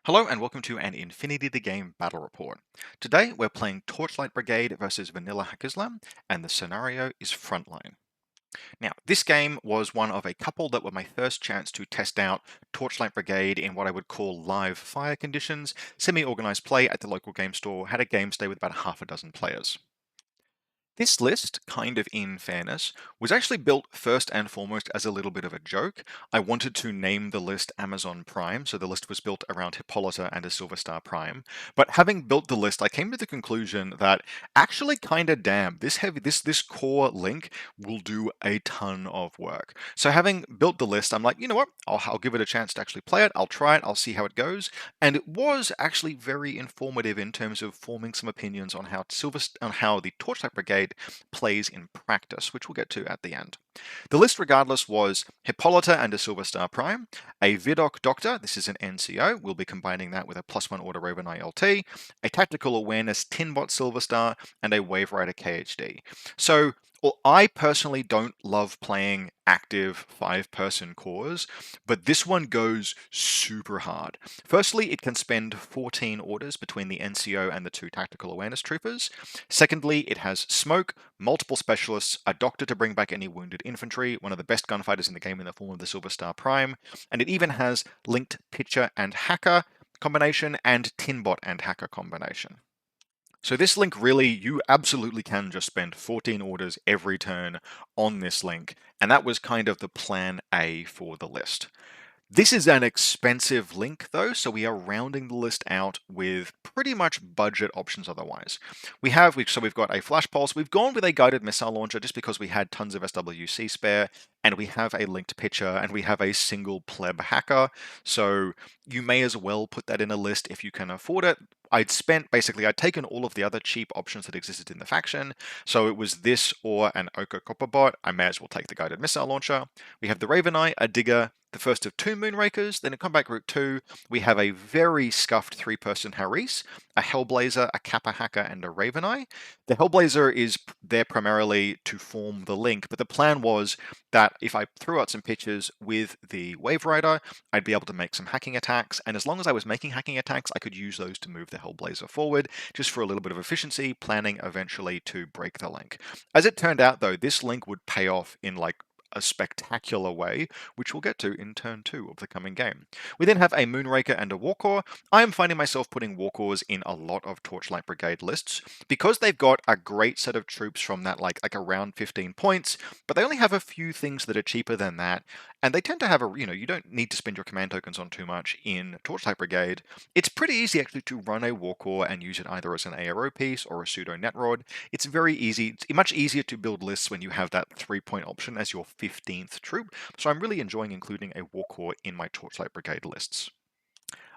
Hello and welcome to an Infinity the Game battle report. Today we're playing Torchlight Brigade versus Vanilla Haqqislam, and the scenario is Frontline. Now, this game was one of a couple that were my first chance to test out Torchlight Brigade in what I would call live fire conditions, semi-organized play at the local game store, had a game stay with about half a dozen players. This list, kind of in fairness, was actually built first and foremost as a little bit of a joke. I wanted to name the list Amazon Prime, so the list was built around Hippolyta and a Silver Star Prime. But having built the list, I came to the conclusion that actually kind of damn, this core link will do a ton of work. So having built the list, I'm like, you know what? I'll give it a chance to actually play it. I'll try it. I'll see how it goes. And it was actually very informative in terms of forming some opinions on how the Torchlight Brigade plays in practice, which we'll get to at the end. The list, regardless, was Hippolyta and a Silver Star Prime, a Vidocq Doctor, this is an NCO, we'll be combining that with a +1 Order Raven ILT, a Tactical Awareness Tinbot Silver Star, and a Wave Rider KHD. So, well, I personally don't love playing active 5-person cores, but this one goes super hard. Firstly, it can spend 14 orders between the NCO and the 2 Tactical Awareness Troopers. Secondly, it has smoke, multiple specialists, a doctor to bring back any wounded infantry, one of the best gunfighters in the game in the form of the Silver Star Prime, and it even has linked pitcher and hacker combination and tinbot and hacker combination. So this link really, you absolutely can just spend 14 orders every turn on this link, and that was kind of the plan A for the list. This is an expensive link though, so we are rounding the list out with pretty much budget options otherwise. We've got a flash pulse. We've gone with a guided missile launcher just because we had tons of SWC spare, and we have a linked pitcher, and we have a single pleb hacker. So you may as well put that in a list if you can afford it. I'd taken all of the other cheap options that existed in the faction. So it was this or an Ochre Copper bot. I may as well take the guided missile launcher. We have the Raven Eye, a digger, the first of 2 Moonrakers. Then in Combat Group 2, we have a very scuffed 3-person Haris, a Hellblazer, a Kappa Hacker, and a Raven Eye. The Hellblazer is there primarily to form the link, but the plan was that if I threw out some pitches with the Wave Rider, I'd be able to make some hacking attacks, and as long as I was making hacking attacks, I could use those to move the Hellblazer forward, just for a little bit of efficiency, planning eventually to break the link. As it turned out though, this link would pay off in like a spectacular way, which we'll get to in turn 2 of the coming game. We then have a Moonraker and a Warcore. I am finding myself putting Warcores in a lot of Torchlight Brigade lists because they've got a great set of troops from that like around 15 points, but they only have a few things that are cheaper than that, and they tend to have you don't need to spend your command tokens on too much in Torchlight Brigade. It's pretty easy actually to run a Warcore and use it either as an ARO piece or a pseudo Netrod. It's very easy. It's much easier to build lists when you have that 3-point option as your 15th troop, so I'm really enjoying including a Warcore in my Torchlight Brigade lists.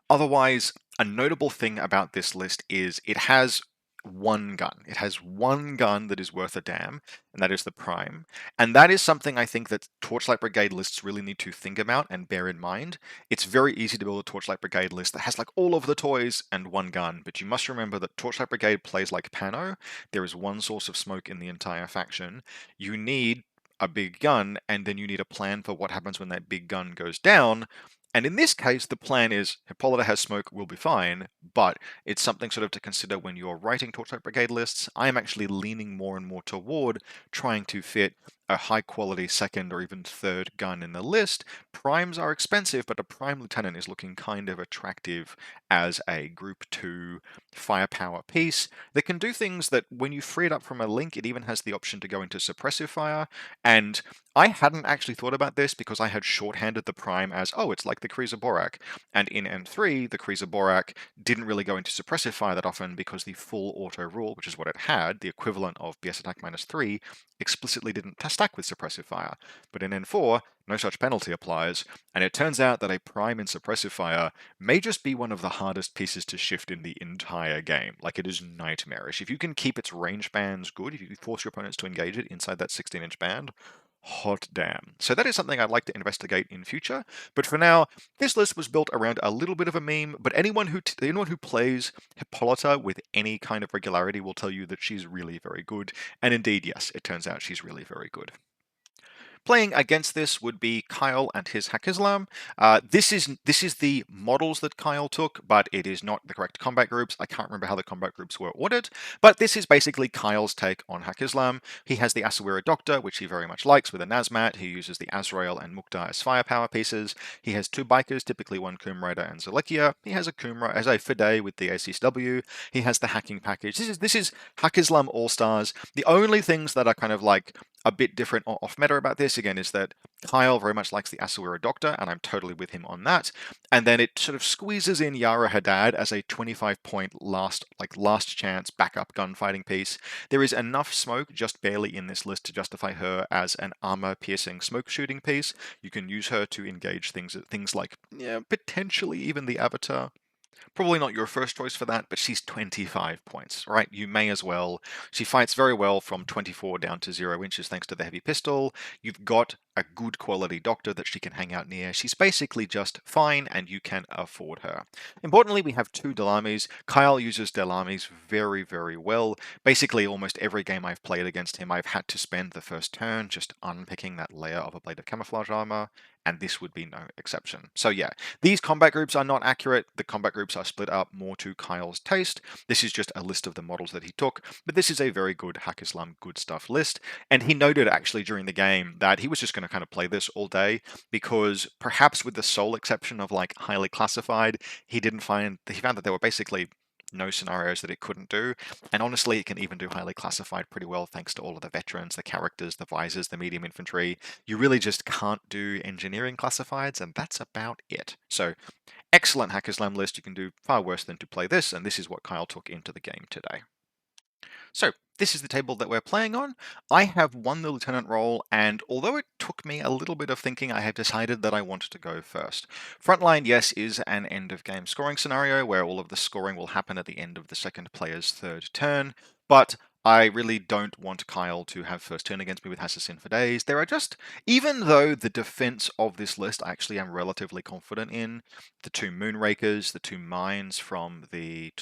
Otherwise, a notable thing about this list is it has one gun. It has one gun that is worth a damn, and that is the Prime. And that is something I think that Torchlight Brigade lists really need to think about and bear in mind. It's very easy to build a Torchlight Brigade list that has like all of the toys and one gun, but you must remember that Torchlight Brigade plays like Pano. There is one source of smoke in the entire faction. You need a big gun, and then you need a plan for what happens when that big gun goes down. And in this case, the plan is Hippolyta has smoke, we'll be fine, but it's something sort of to consider when you're writing Torchlight Brigade lists. I am actually leaning more and more toward trying to fit a high quality second or even third gun in the list. Primes are expensive, but a Prime Lieutenant is looking kind of attractive as a Group 2 firepower piece that can do things that when you free it up from a link, it even has the option to go into suppressive fire. And I hadn't actually thought about this because I had shorthanded the Prime as, oh, it's like the Kryza Borak. And in N3, the Kryza Borak didn't really go into suppressive fire that often because the full auto rule, which is what it had, the equivalent of BS attack -3, explicitly didn't stack with suppressive fire. But in N4, no such penalty applies, and it turns out that a Prime in suppressive fire may just be one of the hardest pieces to shift in the entire game. Like, it is nightmarish. If you can keep its range bands good, if you force your opponents to engage it inside that 16-inch band, hot damn. So that is something I'd like to investigate in future, but for now, this list was built around a little bit of a meme, but anyone who plays Hippolyta with any kind of regularity will tell you that she's really very good, and indeed, yes, it turns out she's really very good. Playing against this would be Kyle and his Haqqislam. This is the models that Kyle took, but it is not the correct combat groups. I can't remember how the combat groups were ordered, but this is basically Kyle's take on Haqqislam. He has the Asawira Doctor, which he very much likes, with a Nazmat. He uses the Azrael and Mukhtar as firepower pieces. He has two bikers, typically one Coom Raider and Zalekia. He has a as a Fide with the ACSW. He has the hacking package. This is Haqqislam All Stars. The only things that are kind of like a bit different or off meta about this again is that Kyle very much likes the Asawira Doctor, and I'm totally with him on that. And then it sort of squeezes in Yara Haddad as a 25-point last chance backup gunfighting piece. There is enough smoke just barely in this list to justify her as an armor piercing smoke shooting piece. You can use her to engage things like potentially even the Avatar. Probably not your first choice for that, but she's 25 points, right? You may as well. She fights very well from 24 down to 0 inches thanks to the heavy pistol. You've got a good quality doctor that she can hang out near. She's basically just fine, and you can afford her. Importantly, we have two Delamis. Kyle uses Delamis very, very well. Basically, almost every game I've played against him, I've had to spend the first turn just unpicking that layer of a blade of camouflage armor, and this would be no exception. So yeah, these combat groups are not accurate. The combat groups are split up more to Kyle's taste. This is just a list of the models that he took, but this is a very good Haqqislam good stuff list. And he noted actually during the game that he was just going to kind of play this all day because perhaps with the sole exception of like highly classified, he found that there were basically no scenarios that it couldn't do. And honestly, it can even do highly classified pretty well thanks to all of the veterans, the characters, the visors, the medium infantry. You really just can't do engineering classifieds, and that's about it. So excellent Haqqislam list. You can do far worse than to play this, and this is what Kyle took into the game today. So this is the table that we're playing on. I have won the lieutenant role, and although it took me a little bit of thinking, I have decided that I wanted to go first. Frontline, yes, is an end of game scoring scenario where all of the scoring will happen at the end of the second player's third turn, but I really don't want Kyle to have first turn against me with Haqqislam for days. There are just, even though the defense of this list I actually am relatively confident in, the two Moonrakers, the two mines from the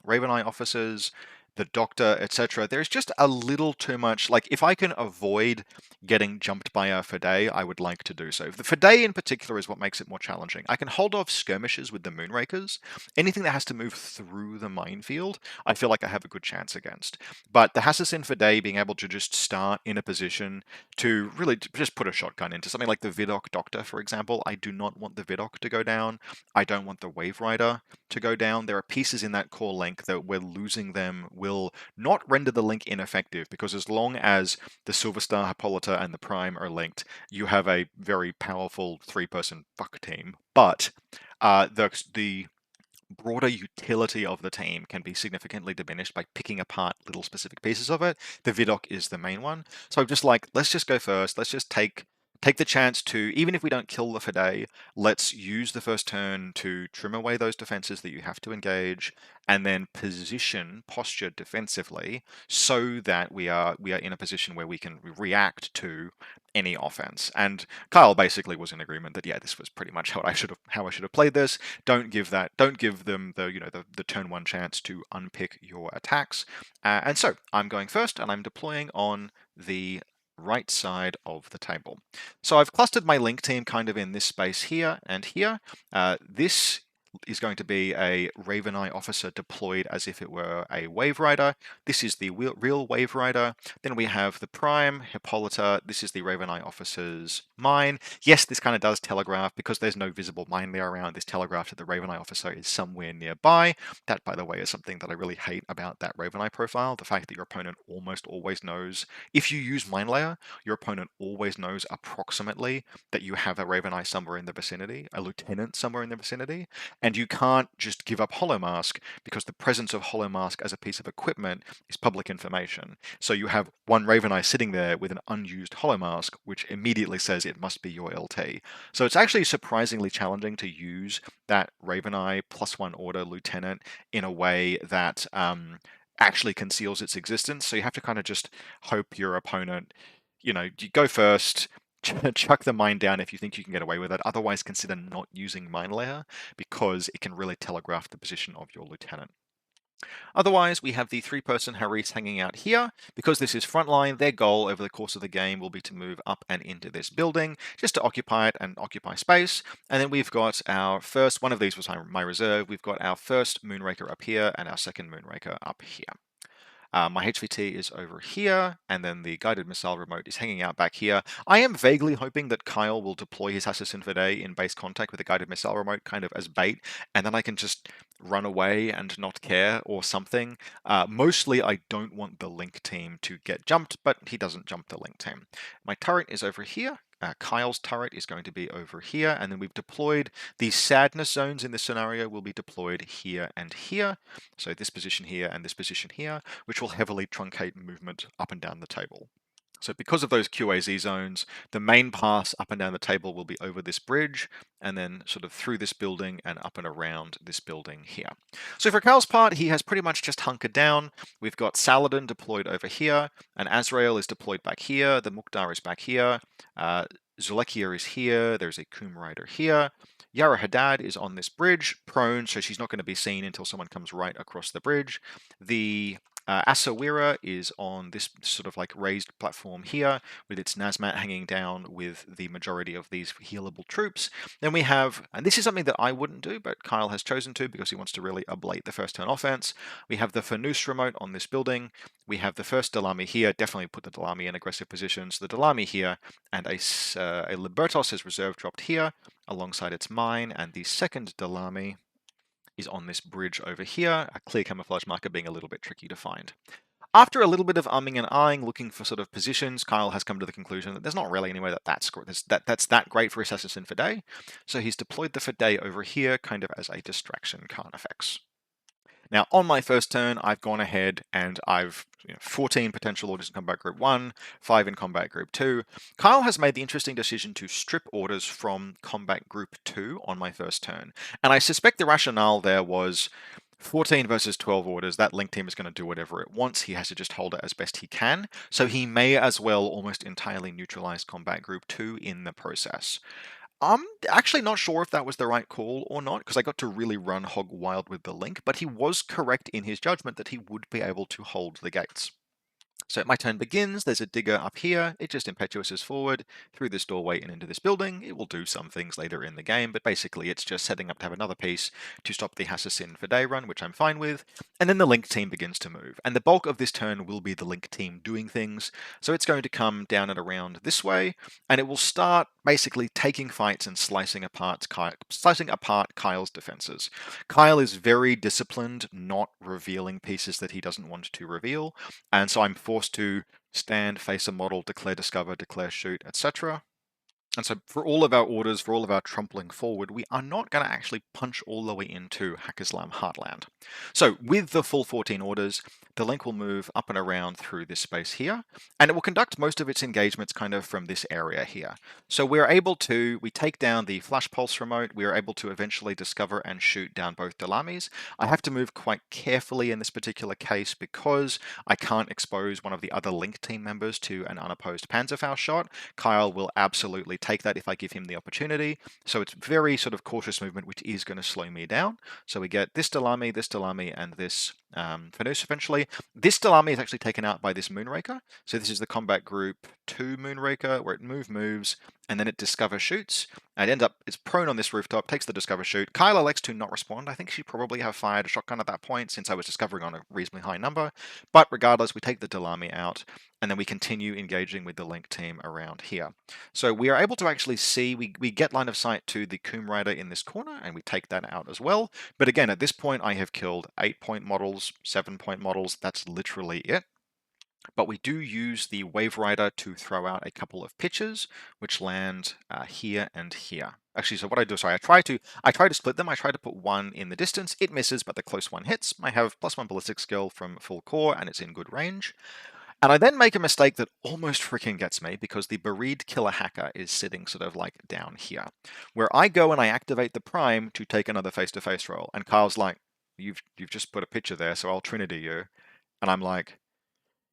Raven Eye officers, the Doctor, etc. There's just a little too much. Like, if I can avoid getting jumped by a Fide, I would like to do so. The Fide in particular is what makes it more challenging. I can hold off skirmishes with the Moonrakers. Anything that has to move through the minefield, I feel like I have a good chance against. But the Haqqislam Fide being able to just start in a position to really just put a shotgun into something like the Vidok Doctor, for example. I do not want the Vidok to go down. I don't want the Wave Rider to go down. There are pieces in that core link that we're losing them will not render the link ineffective, because as long as the Silver Star, Hippolyta, and the Prime are linked, you have a very powerful three-person fuck team. But the broader utility of the team can be significantly diminished by picking apart little specific pieces of it. The Vidok is the main one. So I'm just like, let's just go first. Let's just take the chance to, even if we don't kill the Fide, let's use the first turn to trim away those defenses that you have to engage, and then posture defensively so that we are in a position where we can react to any offense. And Kyle basically was in agreement that this was pretty much how I should have played this. Don't give them the turn one chance to unpick your attacks. And so I'm going first, and I'm deploying on the right side of the table. So I've clustered my link team kind of in this space here and here. This is going to be a Raven Eye officer deployed as if it were a Wave Rider. This is the real Wave Rider. Then we have the Prime, Hippolyta. This is the Raven Eye officer's mine. Yes, this kind of does telegraph, because there's no visible mine layer around. This telegraph that the Raven Eye officer is somewhere nearby. That, by the way, is something that I really hate about that Raven Eye profile. The fact that your opponent almost always knows. If you use mine layer, your opponent always knows approximately that you have a Raven Eye somewhere in the vicinity, a lieutenant somewhere in the vicinity. And you can't just give up Hollow Mask, because the presence of Hollow Mask as a piece of equipment is public information. So you have one Raven Eye sitting there with an unused Hollow Mask, which immediately says it must be your LT. So it's actually surprisingly challenging to use that Raven Eye +1 order lieutenant in a way that actually conceals its existence. So you have to kind of just hope your opponent, you go first, chuck the mine down if you think you can get away with it. Otherwise, consider not using mine layer, because it can really telegraph the position of your lieutenant. Otherwise, we have the 3-person Haris hanging out here. Because this is Frontline, their goal over the course of the game will be to move up and into this building, just to occupy it and occupy space. And then we've got our first, one of these was my reserve, we've got our first Moonraker up here and our second Moonraker up here. My HVT is over here, and then the guided missile remote is hanging out back here. I am vaguely hoping that Kyle will deploy his Assassin Verde in base contact with the guided missile remote kind of as bait, and then I can just run away and not care or something. Mostly I don't want the Link team to get jumped, but he doesn't jump the Link team. My turret is over here. Kyle's turret is going to be over here, and then we've deployed these sadness zones in this scenario will be deployed here and here. So this position here and this position here, which will heavily truncate movement up and down the table. So because of those QAZ zones, the main pass up and down the table will be over this bridge, and then sort of through this building and up and around this building here. So for Kyle's part, he has pretty much just hunkered down. We've got Saladin deployed over here, and Azrael is deployed back here, the Mukhtar is back here, Zulekia is here, there's a Kum Rider here. Yara Haddad is on this bridge, prone, so she's not going to be seen until someone comes right across the bridge. The Asawira is on this sort of like raised platform here with its Nazmat hanging down with the majority of these healable troops. Then we have, and this is something that I wouldn't do, but Kyle has chosen to because he wants to really ablate the first turn offense. We have the Fanus remote on this building. We have the first Dalami here, definitely put the Dalami in aggressive positions, the Dalami here, and a Libertos is reserve dropped here alongside its mine, and the second Dalami is on this bridge over here, a clear camouflage marker being a little bit tricky to find. After a little bit of umming and ahhing, looking for sort of positions, Kyle has come to the conclusion that there's not really anywhere that's that great for Assassin Fide, so he's deployed the Fide over here kind of as a distraction Carnifex. Now, on my first turn, I've gone ahead and I've 14 potential orders in Combat Group 1, 5 in Combat Group 2. Kyle has made the interesting decision to strip orders from Combat Group 2 on my first turn. And I suspect the rationale there was 14 versus 12 orders, that Link team is going to do whatever it wants. He has to just hold it as best he can. So he may as well almost entirely neutralize Combat Group 2 in the process. I'm actually not sure if that was the right call or not, because I got to really run hog wild with the Link, but he was correct in his judgment that he would be able to hold the gates. So my turn begins, there's a digger up here, it just impetuouses forward through this doorway and into this building. It will do some things later in the game, but basically it's just setting up to have another piece to stop the Hassassin Fide run, which I'm fine with, and then the Link team begins to move. And the bulk of this turn will be the Link team doing things, so it's going to come down and around this way, and it will start basically taking fights and slicing apart Kyle's defenses. Kyle is very disciplined, not revealing pieces that he doesn't want to reveal, and so I'm forced to stand, face a model, declare discover, declare shoot, etc. And so for all of our orders, for all of our trampling forward, we are not going to actually punch all the way into Haqqislam Heartland. So with the full 14 orders, the Link will move up and around through this space here, and it will conduct most of its engagements kind of from this area here. So we take down the Flash Pulse remote, we are able to eventually discover and shoot down both Dalamis. I have to move quite carefully in this particular case because I can't expose one of the other Link team members to an unopposed Panzerfaust shot. Kyle will absolutely take that if I give him the opportunity. So it's very sort of cautious movement, which is going to slow me down. So we get this Dalami, and this Fanus eventually. This Dalami is actually taken out by this Moonraker. So this is the Combat Group 2 Moonraker, where it moves, and then it discover shoots. And it's prone on this rooftop, takes the discover shoot. Kyle elects to not respond. I think she probably have fired a shotgun at that point since I was discovering on a reasonably high number. But regardless, we take the Dalami out, and then we continue engaging with the Link team around here. So we are able to actually see, we get line of sight to the Kum Rider in this corner, and we take that out as well. But again, at this point, I have killed 8-point models, 7-point models. That's literally it. But we do use the Wave Rider to throw out a couple of pitches, which land here and here. Actually, so what I do, sorry, I try to split them. I try to put one in the distance. It misses, but the close one hits. I have +1 ballistic skill from full core, and it's in good range. And I then make a mistake that almost freaking gets me because the Bereaved Killer Hacker is sitting sort of like down here, where I go and I activate the Prime to take another face-to-face roll. And Kyle's like, you've just put a picture there, so I'll Trinity you. And I'm like,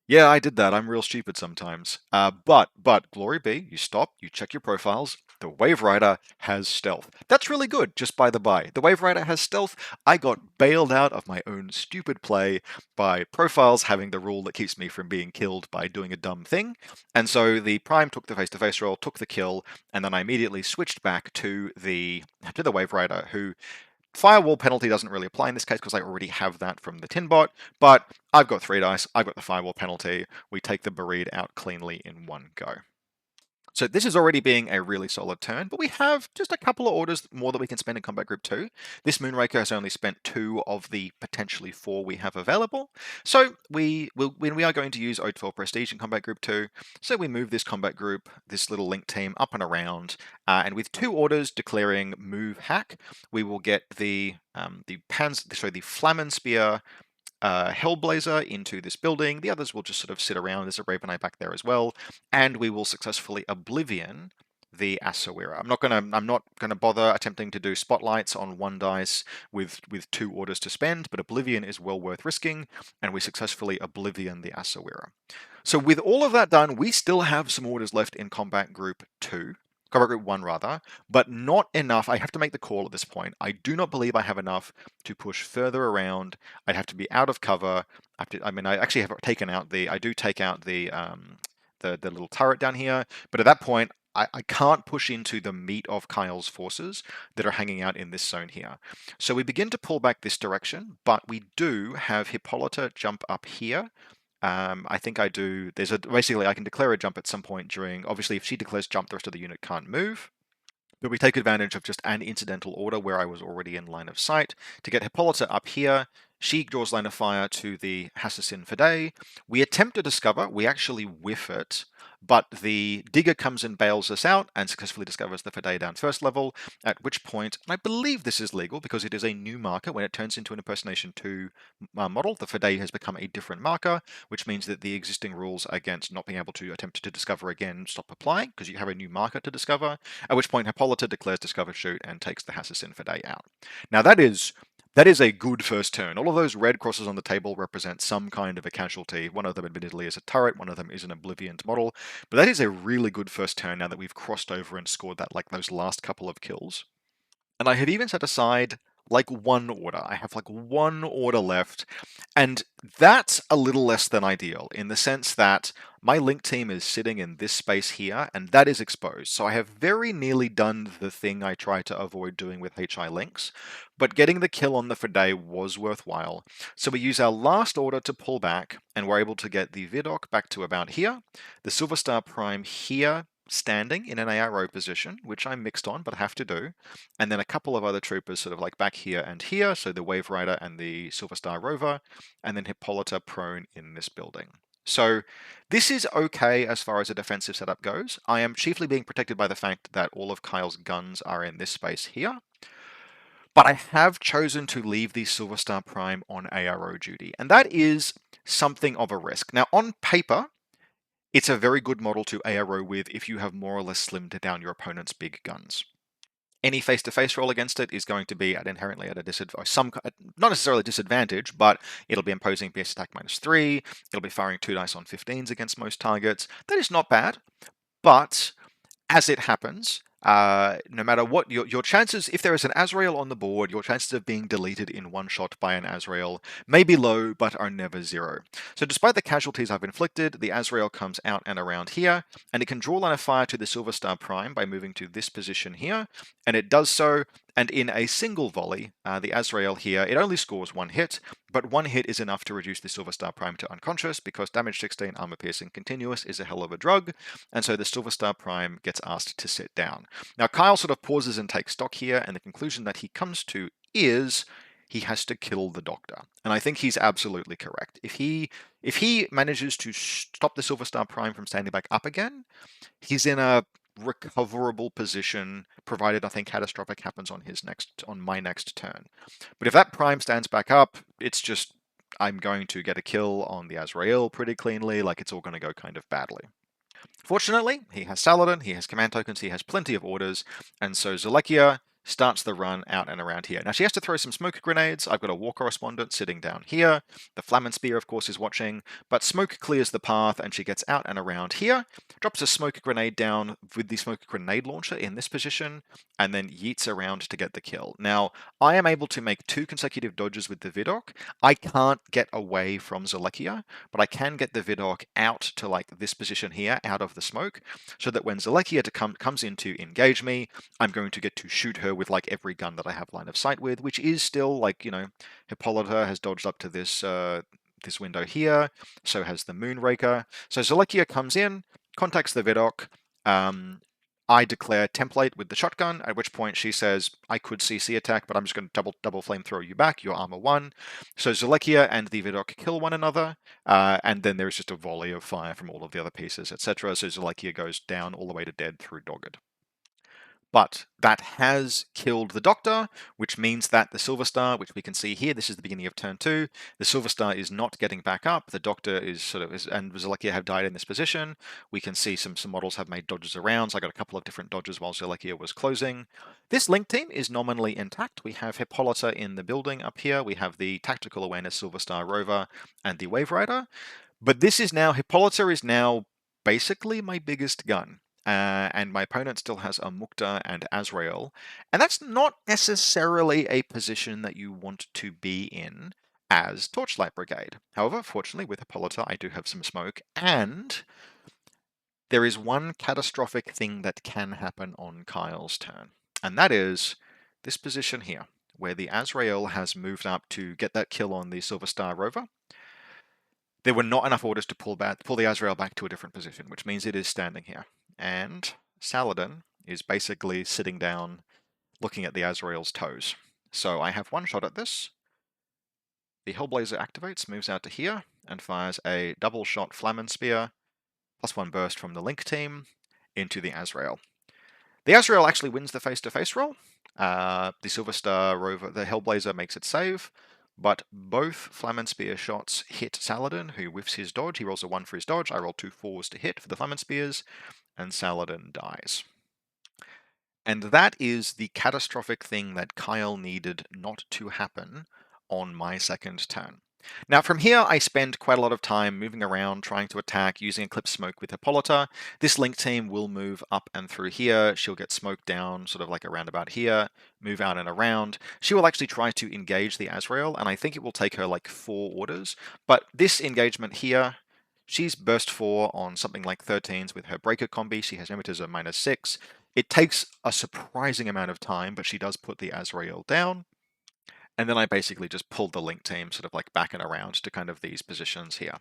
yeah, I did that. I'm real stupid sometimes. But glory be, you stop, you check your profiles, The Wave Rider has stealth. That's really good, just by the by. The Wave Rider has stealth. I got bailed out of my own stupid play by profiles having the rule that keeps me from being killed by doing a dumb thing. And so the Prime took the face-to-face roll, took the kill, and then I immediately switched back to the Wave Rider, who firewall penalty doesn't really apply in this case because I already have that from the Tinbot, but I've got 3 dice, I've got the firewall penalty, we take the Bereed out cleanly in one go. So this is already being a really solid turn, but we have just a couple of orders more that we can spend in Combat Group 2. This Moonraker has only spent 2 of the potentially 4 we have available. So we are going to use Ode for Prestige in Combat Group 2. So we move this Combat Group, this little link team, up and around, and with 2 orders declaring Move Hack, we will get the Flamen Spear Hellblazer into this building. The others will just sort of sit around. There's a Raven Eye back there as well, and we will successfully Oblivion the Asawira. I'm not gonna bother attempting to do spotlights on 1 dice with 2 orders to spend, but Oblivion is well worth risking, and we successfully Oblivion the Asawira. So with all of that done, we still have some orders left in Combat Group 2. Combat Group 1 rather, but not enough. I have to make the call at this point. I do not believe I have enough to push further around. I'd have to be out of cover. I actually have taken out I do take out the little turret down here, but at that point, I can't push into the meat of Kyle's forces that are hanging out in this zone here. So we begin to pull back this direction, but we do have Hippolyta jump up here. I think I do. Basically, I can declare a jump at some point during. Obviously, if she declares jump, the rest of the unit can't move. But we take advantage of just an incidental order where I was already in line of sight to get Hippolyta up here. She draws line of fire to the Haqqislam Fidei. We attempt to discover. We actually whiff it, but the Digger comes and bails us out and successfully discovers the Fidei down first level, at which point, and I believe this is legal because it is a new marker. When it turns into an Impersonation 2 model, the Fidei has become a different marker, which means that the existing rules against not being able to attempt to discover again stop applying because you have a new marker to discover, at which point Hippolyta declares Discover Shoot and takes the Haqqislam Fidei out. Now that is a good first turn. All of those red crosses on the table represent some kind of a casualty. One of them admittedly is a turret, one of them is an Oblivioned model, but that is a really good first turn now that we've crossed over and scored that, like those last couple of kills. And I have even set aside like 1 order. I have like 1 order left, and that's a little less than ideal in the sense that my link team is sitting in this space here, and that is exposed. So I have very nearly done the thing I try to avoid doing with HI links, but getting the kill on the Fidei was worthwhile. So we use our last order to pull back, and we're able to get the Vidocq back to about here, the Silver Star Prime here, standing in an ARO position, which I'm mixed on, but I have to do. And then a couple of other troopers sort of like back here and here, so the Wave Rider and the Silver Star Rover, and then Hippolyta prone in this building. So this is okay as far as a defensive setup goes. I am chiefly being protected by the fact that all of Kyle's guns are in this space here. But I have chosen to leave the Silver Star Prime on ARO duty, and that is something of a risk. Now, on paper, it's a very good model to ARO with if you have more or less slimmed down your opponent's big guns. Any face-to-face roll against it is going to be inherently at a disadvantage, not necessarily disadvantage, but it'll be imposing PS attack -3, it'll be firing 2 dice on 15s against most targets. That is not bad, but as it happens, no matter what, your chances, if there is an Azrael on the board, your chances of being deleted in one shot by an Azrael may be low, but are never 0. So despite the casualties I've inflicted, the Azrael comes out and around here, and it can draw line of fire to the Silver Star Prime by moving to this position here, and it does so, and in a single volley, the Azrael here, it only scores 1 hit, but 1 hit is enough to reduce the Silver Star Prime to unconscious because damage 16 armor piercing continuous is a hell of a drug, and so the Silver Star Prime gets asked to sit down. Now Kyle sort of pauses and takes stock here, and the conclusion that he comes to is he has to kill the Doctor, and I think he's absolutely correct. If he manages to stop the Silver Star Prime from standing back up again, he's in a recoverable position, provided nothing catastrophic happens on my next turn. But if that Prime stands back up, it's just I'm going to get a kill on the Azrael pretty cleanly, like it's all going to go kind of badly. Fortunately, he has Saladin, he has command tokens, he has plenty of orders, and so Zulekia starts the run out and around here. Now she has to throw some smoke grenades. I've got a war correspondent sitting down here. The Flamen Spear, of course, is watching, but smoke clears the path and she gets out and around here, drops a smoke grenade down with the smoke grenade launcher in this position, and then yeets around to get the kill. Now, I am able to make 2 consecutive dodges with the Vidok. I can't get away from Zalekia, but I can get the Vidok out to like this position here, out of the smoke, so that when Zalekia comes in to engage me, I'm going to get to shoot her with like every gun that I have line of sight with, which is still like, you know, Hippolyta has dodged up to this this window here, so has the Moonraker. So Zalekia comes in, contacts the Vidok, I declare template with the shotgun, at which point she says, I could CC attack, but I'm just going to double flamethrower you back, your armor 1. So Zalekia and the Vidok kill one another, and then there's just a volley of fire from all of the other pieces, etc. So Zalekia goes down all the way to dead through Dogged. But that has killed the Doctor, which means that the Silver Star, which we can see here, this is the beginning of turn 2, the Silver Star is not getting back up. The Doctor is and Zalekia have died in this position. We can see some models have made dodges around. So I got a couple of different dodges while Zalekia was closing. This link team is nominally intact. We have Hippolyta in the building up here. We have the Tactical Awareness Silver Star Rover and the Wave Rider. But this is now, Hippolyta is now basically my biggest gun. And my opponent still has a Mukhtar and Azrael, and that's not necessarily a position that you want to be in as Torchlight Brigade. However, fortunately with Hippolyta I do have some smoke, and there is one catastrophic thing that can happen on Kyle's turn, and that is this position here, where the Azrael has moved up to get that kill on the Silver Star Rover. There were not enough orders to pull the Azrael back to a different position, which means it is standing here. And Saladin is basically sitting down looking at the Azrael's toes. So I have one shot at this. The Hellblazer activates, moves out to here, and fires a double shot Flamen Spear, +1 burst from the Link team, into the Azrael. The Azrael actually wins the face-to-face roll. The Silver Star Rover, the Hellblazer makes it save, but both Flamen Spear shots hit Saladin, who whiffs his dodge. He rolls a 1 for his dodge. I roll 2 4s to hit for the Flamen Spears, and Saladin dies. And that is the catastrophic thing that Kyle needed not to happen on my second turn. Now from here I spend quite a lot of time moving around, trying to attack, using Eclipse Smoke with Hippolyta. This Link team will move up and through here. She'll get smoked down sort of like around about here, move out and around. She will actually try to engage the Azrael, and I think it will take her like 4 orders. But this engagement here, she's burst 4 on something like 13s with her breaker combi. She has emitters of -6. It takes a surprising amount of time, but she does put the Azrael down. And then I basically just pulled the Link team sort of like back and around to kind of these positions here.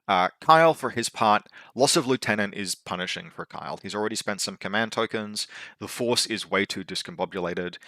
Kyle, for his part, loss of Lieutenant is punishing for Kyle. He's already spent some command tokens. The Force is way too discombobulated.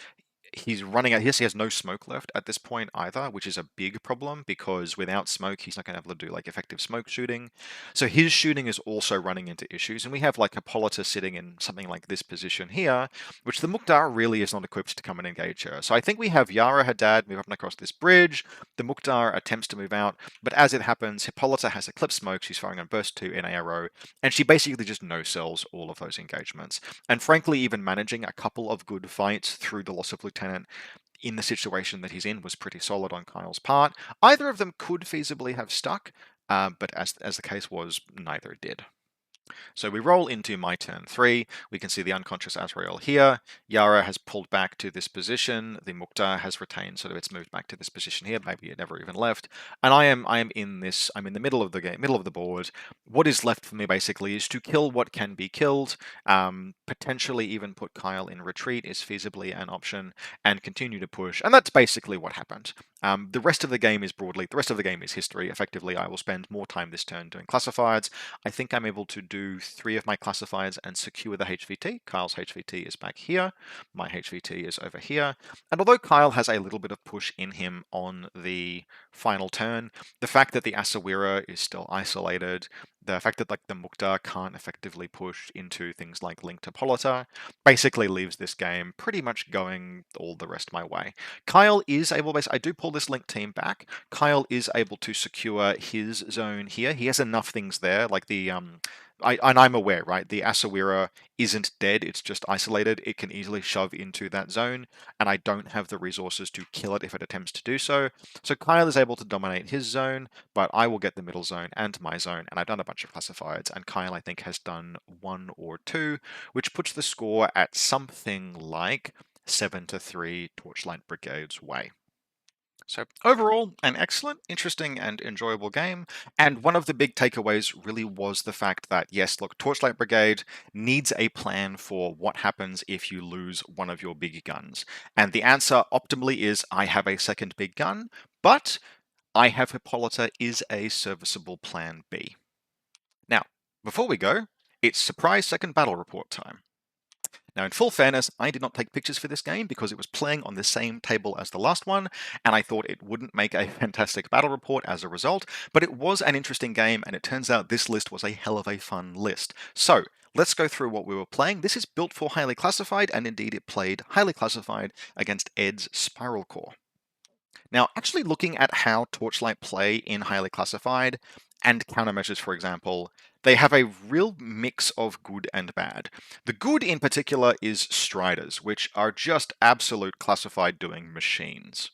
He's running out. He has no smoke left at this point either, which is a big problem because without smoke, he's not going to be able to do like effective smoke shooting. So his shooting is also running into issues. And we have like Hippolyta sitting in something like this position here, which the Mukhtar really is not equipped to come and engage her. So I think we have Yara Haddad move up and across this bridge. The Mukhtar attempts to move out, but as it happens, Hippolyta has Eclipse Smoke. She's firing on burst 2 in ARO, and she basically just no-sells all of those engagements. And frankly, even managing a couple of good fights through the loss of Lieutenant in the situation that he's in was pretty solid on Kyle's part. Either of them could feasibly have stuck, but as the case was, neither did. So we roll into my turn 3. We can see the unconscious Azrael here. Yara has pulled back to this position. The Mukhtar has retained, sort of it's moved back to this position here. Maybe it never even left. And I am in this. I'm in the middle of the game, middle of the board. What is left for me basically is to kill what can be killed. Potentially even put Kyle in retreat is feasibly an option, and continue to push. And that's basically what happened. The rest of the game is history. Effectively, I will spend more time this turn doing classifieds. I think I'm able to do 3 of my classifieds and secure the HVT. Kyle's HVT is back here. My HVT is over here. And although Kyle has a little bit of push in him on the final turn, the fact that the Asawira is still isolated, the fact that like the Mukhtar can't effectively push into things like Link to Hippolyta basically leaves this game pretty much going all the rest my way. Kyle is able, I do pull this Link team back. Kyle is able to secure his zone here. He has enough things there, like the and I'm aware, right? The Asawira isn't dead, it's just isolated. It can easily shove into that zone, and I don't have the resources to kill it if it attempts to do so. So Kyle is able to dominate his zone, but I will get the middle zone and my zone, and I've done a bunch of classifieds, and Kyle, I think, has done 1 or 2, which puts the score at something like 7-3 Torchlight Brigade's way. So overall, an excellent, interesting, and enjoyable game. And one of the big takeaways really was the fact that, yes, look, Torchlight Brigade needs a plan for what happens if you lose one of your big guns. And the answer optimally is, I have a second big gun, but I have Hippolyta is a serviceable plan B. Now, before we go, it's surprise second battle report time. Now, in full fairness, I did not take pictures for this game because it was playing on the same table as the last one, and I thought it wouldn't make a fantastic battle report as a result, but it was an interesting game, and it turns out this list was a hell of a fun list. So, let's go through what we were playing. This is built for highly classified, and indeed it played highly classified against Ed's Spiral Core. Now, actually looking at how Torchlight play in highly classified and countermeasures, for example, they have a real mix of good and bad. The good in particular is Striders, which are just absolute classified doing machines.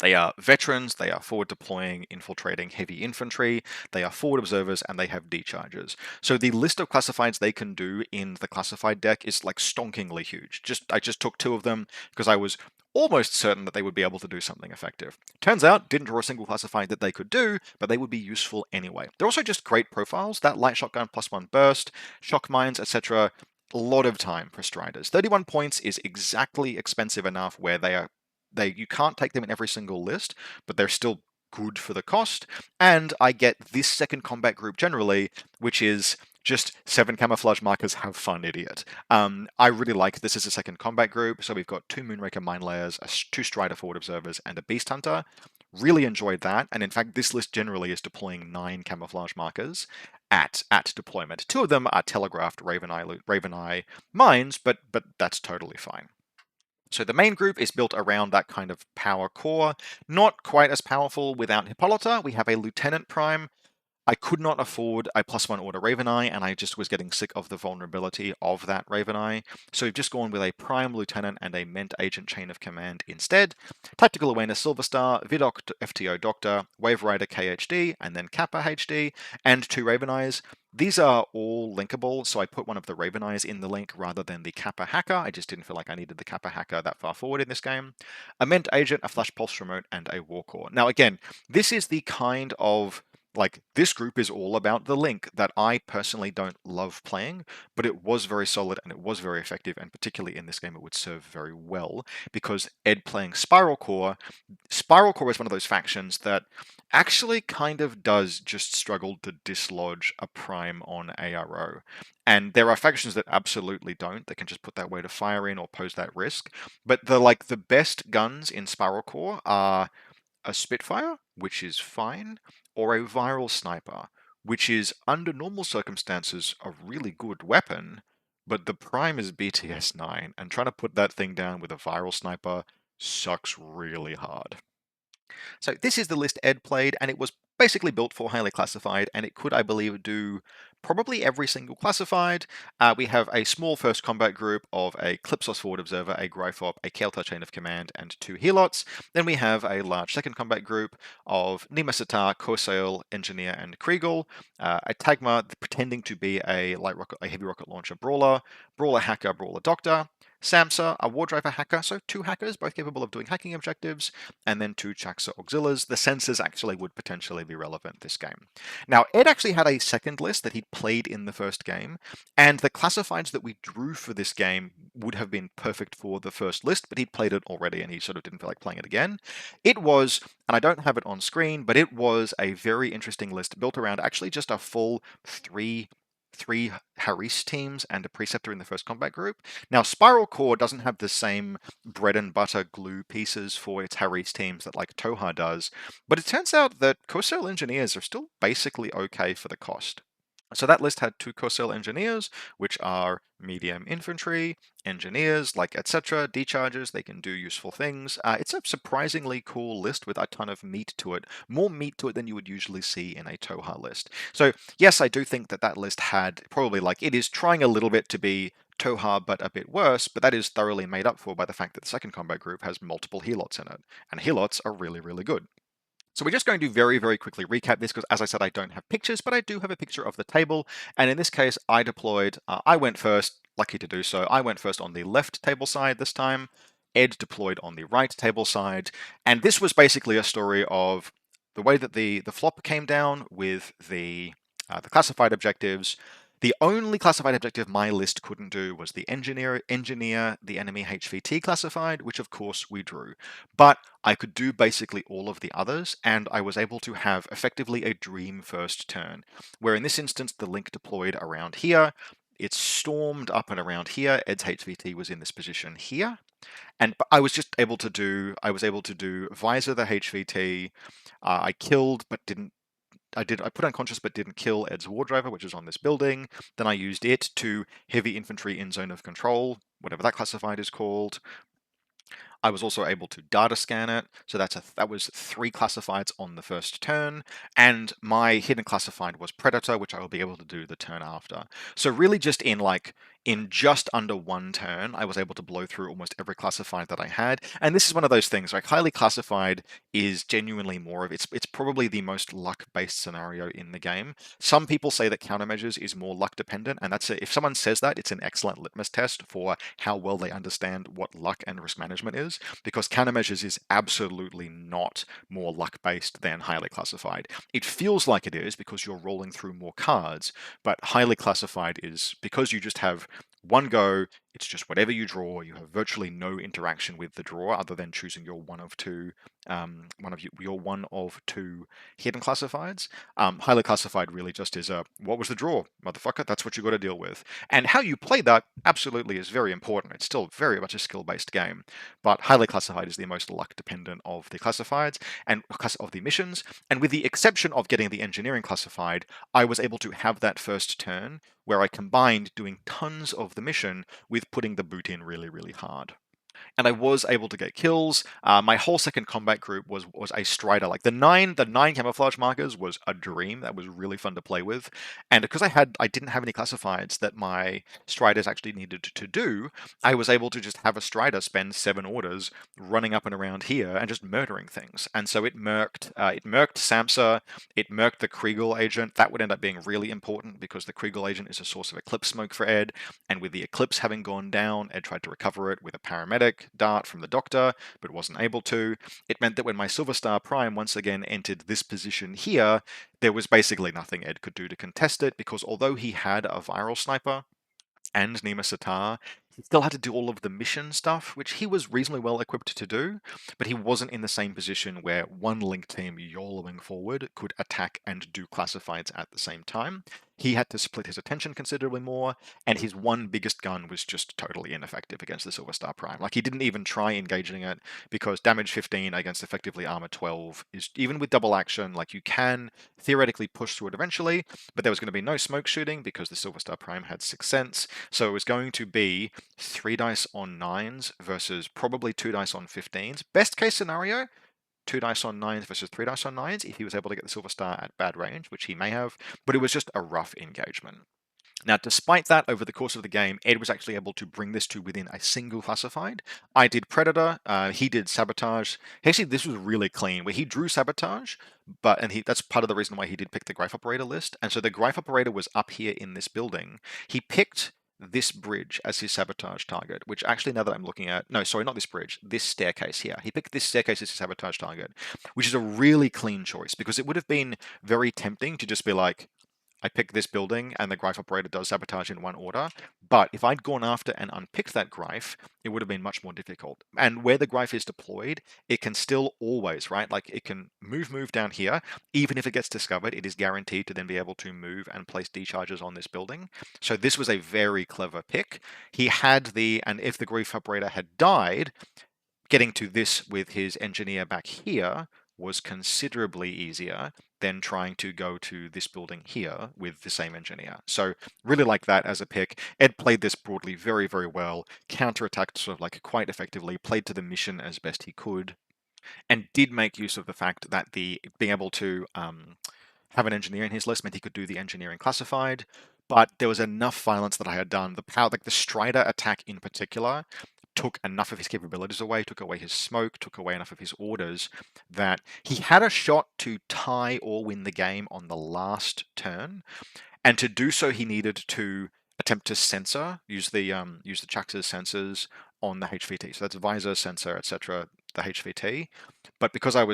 They are veterans, they are forward deploying, infiltrating heavy infantry, they are forward observers, and they have decharges. So the list of classifieds they can do in the classified deck is like stonkingly huge. I just took 2 of them because I was almost certain that they would be able to do something effective. Turns out, didn't draw a single classified that they could do, but they would be useful anyway. They're also just great profiles. That light shotgun +1 burst, shock mines, etc. A lot of time for Striders. 31 points is exactly expensive enough where you can't take them in every single list, but they're still good for the cost. And I get this second combat group generally, which is just 7 camouflage markers, have fun, idiot. I really like this as a second combat group. So we've got 2 Moonraker Mine Layers, 2 Strider Forward Observers, and a Beast Hunter. Really enjoyed that. And in fact, this list generally is deploying 9 camouflage markers at deployment. 2 of them are telegraphed Raven Eye mines, but that's totally fine. So the main group is built around that kind of power core. Not quite as powerful without Hippolyta. We have a Lieutenant Prime. I could not afford a +1 order Raven Eye, and I just was getting sick of the vulnerability of that Raven Eye. So we've just gone with a Prime Lieutenant and a Ment Agent Chain of Command instead. Tactical Awareness Silver Star, Vidoc FTO Doctor, Wave Rider KHD, and then Kappa HD, and 2 Raven Eyes. These are all linkable, so I put one of the Raven Eyes in the link rather than the Kappa Hacker. I just didn't feel like I needed the Kappa Hacker that far forward in this game. A Ment Agent, a Flash Pulse Remote, and a War Core. Now again, this is the kind of this group is all about the link that I personally don't love playing, but it was very solid and it was very effective, and particularly in this game it would serve very well because Ed playing Spiral Core is one of those factions that actually kind of does just struggle to dislodge a Prime on ARO. And there are factions that absolutely don't. They can just put that way to fire in or pose that risk. But the best guns in Spiral Core are a Spitfire, which is fine, or a Viral Sniper, which is, under normal circumstances, a really good weapon, but the Prime is BTS 9, and trying to put that thing down with a Viral Sniper sucks really hard. So this is the list Ed played, and it was basically built for highly classified, and it could, I believe, do probably every single classified. We have a small first combat group of a Clipsos Forward Observer, a Gryphop, a Kael'thas Chain of Command, and 2 Helots. Then we have a large second combat group of Nima Sitar, Corsair, Engineer, and Kriegel, a Tagma pretending to be a heavy rocket launcher brawler, Brawler Hacker, Brawler Doctor, Samsa, a War Driver Hacker, so 2 hackers, both capable of doing hacking objectives, and then 2 Chaxa Auxiliars. The sensors actually would potentially be relevant this game. Now, Ed actually had a second list that he played in the first game, and the classifieds that we drew for this game would have been perfect for the first list, but he'd played it already and he sort of didn't feel like playing it again. It was, and I don't have it on screen, but it was a very interesting list built around actually just a full three Haris teams and a Preceptor in the first combat group. Now, Spiral Core doesn't have the same bread and butter glue pieces for its Haris teams that like Toha does, but it turns out that Corsair Engineers are still basically okay for the cost. So that list had 2 Corcel engineers, which are medium infantry, engineers, like etc., dechargers, they can do useful things. It's a surprisingly cool list with a ton of meat to it, more meat to it than you would usually see in a Toha list. So yes, I do think that that list had probably, like, it is trying a little bit to be Toha but a bit worse, but that is thoroughly made up for by the fact that the second combat group has multiple helots in it, and helots are really, really good. So we're just going to very, very quickly recap this because, as I said, I don't have pictures, but I do have a picture of the table. And in this case, I went first, lucky to do so. I went first on the left table side this time. Ed deployed on the right table side. And this was basically a story of the way that the flop came down with the classified objectives. The only classified objective my list couldn't do was the engineer the enemy HVT classified, which of course we drew. But I could do basically all of the others, and I was able to have effectively a dream first turn, where in this instance the link deployed around here, it stormed up and around here, Ed's HVT was in this position here, and I was able to do Visor the HVT, I killed but didn't I put unconscious but didn't kill Ed's war driver, which is on this building. Then I used it to heavy infantry in zone of control, whatever that classified is called. I was also able to data scan it, so that was 3 classifieds on the first turn, and my hidden classified was Predator, which I will be able to do the turn after. So really just in just under 1 turn, I was able to blow through almost every classified that I had, and this is one of those things, like highly classified is genuinely more of it's probably the most luck-based scenario in the game. Some people say that countermeasures is more luck dependent, and if someone says that, it's an excellent litmus test for how well they understand what luck and risk management is, because countermeasures is absolutely not more luck-based than highly classified. It feels like it is because you're rolling through more cards, but highly classified is because you just have one go, it's just whatever you draw. You have virtually no interaction with the draw other than choosing your your one of two hidden classifieds. Highly classified really just is what was the draw, motherfucker? That's what you got to deal with. And how you play that absolutely is very important. It's still very much a skill-based game, but highly classified is the most luck-dependent of the classifieds and of the missions. And with the exception of getting the engineering classified, I was able to have that first turn where I combined doing tons of the mission with putting the boot in really, really hard. And I was able to get kills. My whole second combat group was a Strider. Like the nine camouflage markers was a dream. That was really fun to play with. And because I didn't have any classifieds that my Striders actually needed to do, I was able to just have a Strider spend 7 orders running up and around here and just murdering things. And so it murked Samsa, it murked the Kriegel agent. That would end up being really important because the Kriegel agent is a source of Eclipse smoke for Ed. And with the Eclipse having gone down, Ed tried to recover it with a paramedic dart from the doctor, but wasn't able to. It meant that when my Silver Star Prime once again entered this position here, there was basically nothing Ed could do to contest it, because although he had a viral sniper and Nima Sitar, he still had to do all of the mission stuff, which he was reasonably well equipped to do, but he wasn't in the same position where one link team YOLOing forward could attack and do classifieds at the same time. He had to split his attention considerably more, and his one biggest gun was just totally ineffective against the Silver Star Prime. Like, he didn't even try engaging it, because damage 15 against effectively armor 12 is, even with double action, like, you can theoretically push through it eventually, but there was going to be no smoke shooting because the Silver Star Prime had 6 sense, so it was going to be 3 dice on 9s versus probably 2 dice on 15s. Best case scenario, 2 dice on 9s versus 3 dice on 9s if he was able to get the Silver Star at bad range, which he may have, but it was just a rough engagement. Now, despite that, over the course of the game, Ed was actually able to bring this to within a single classified. I did Predator, he did Sabotage. Actually, this was really clean, where he drew Sabotage, that's part of the reason why he did pick the Greif Operator list. And so the Greif Operator was up here in this building. He picked this bridge as his sabotage target, which actually, now that I'm looking at, no, sorry, not this bridge, this staircase here. He picked this staircase as his sabotage target, which is a really clean choice, because it would have been very tempting to just be like, I pick this building and the Greif Operator does sabotage in one order. But if I'd gone after and unpicked that Greif, it would have been much more difficult. And where the Greif is deployed, it can still always, right? Like, it can move down here. Even if it gets discovered, it is guaranteed to then be able to move and place decharges on this building. So this was a very clever pick. He had and if the Greif Operator had died, getting to this with his engineer back here was considerably easier then trying to go to this building here with the same engineer. So really like that as a pick. Ed played this broadly very, very well, counterattacked sort of like quite effectively, played to the mission as best he could, and did make use of the fact that the being able to have an engineer in his list meant he could do the engineering classified, but there was enough violence that I had done. The power, like the Strider attack in particular, took enough of his capabilities away, took away his smoke, took away enough of his orders, that he had a shot to tie or win the game on the last turn. And to do so, he needed to attempt to use the Chax's sensors on the HVT. So that's visor, sensor, etc. The HVT. But because I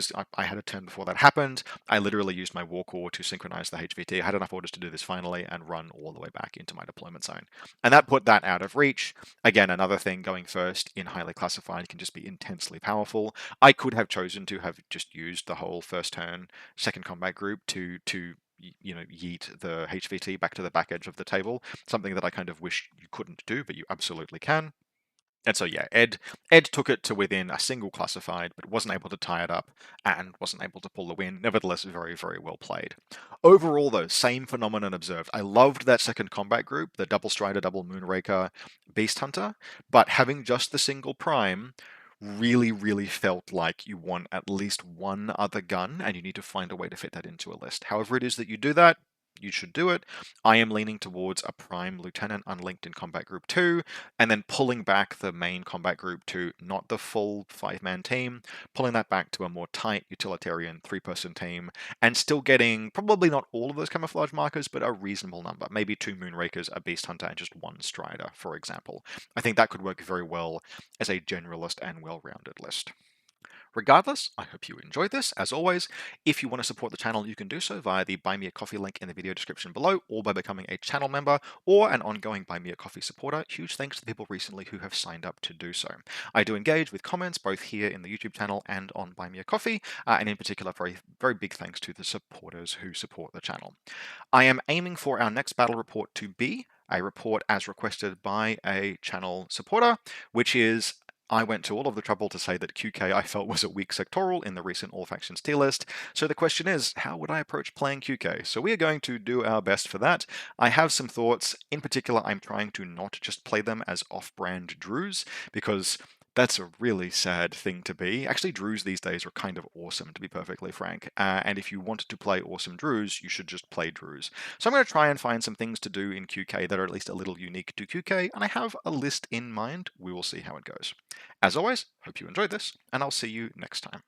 had a turn before that happened, I literally used my war core to synchronize the HVT. I had enough orders to do this finally and run all the way back into my deployment zone. And that put that out of reach. Again, another thing, going first in highly classified can just be intensely powerful. I could have chosen to have just used the whole first turn, second combat group to yeet the HVT back to the back edge of the table, something that I kind of wish you couldn't do, but you absolutely can. And so yeah, Ed took it to within a single classified, but wasn't able to tie it up and wasn't able to pull the win. Nevertheless, very, very well played. Overall, though, same phenomenon observed. I loved that second combat group, the double Strider, double Moonraker, Beast Hunter, but having just the single Prime really, really felt like you want at least one other gun, and you need to find a way to fit that into a list. However it is that you do that, you should do it. I am leaning towards a Prime Lieutenant unlinked in Combat Group 2, and then pulling back the main Combat Group to not the full 5-man team, pulling that back to a more tight utilitarian 3-person team, and still getting probably not all of those camouflage markers, but a reasonable number. Maybe 2 Moonrakers, a Beast Hunter, and just 1 Strider, for example. I think that could work very well as a generalist and well-rounded list. Regardless, I hope you enjoyed this. As always, if you want to support the channel, you can do so via the Buy Me a Coffee link in the video description below, or by becoming a channel member or an ongoing Buy Me a Coffee supporter. Huge thanks to the people recently who have signed up to do so. I do engage with comments both here in the YouTube channel and on Buy Me a Coffee, and in particular, very, very big thanks to the supporters who support the channel. I am aiming for our next battle report to be a report as requested by a channel supporter, which is I went to all of the trouble to say that QK I felt was a weak sectoral in the recent All Factions tier list, so the question is, how would I approach playing QK? So we are going to do our best for that. I have some thoughts. In particular, I'm trying to not just play them as off-brand Druze, because that's a really sad thing to be. Actually, Druze these days are kind of awesome, to be perfectly frank. And if you want to play awesome Druze, you should just play Druze. So I'm going to try and find some things to do in QK that are at least a little unique to QK, and I have a list in mind. We will see how it goes. As always, hope you enjoyed this, and I'll see you next time.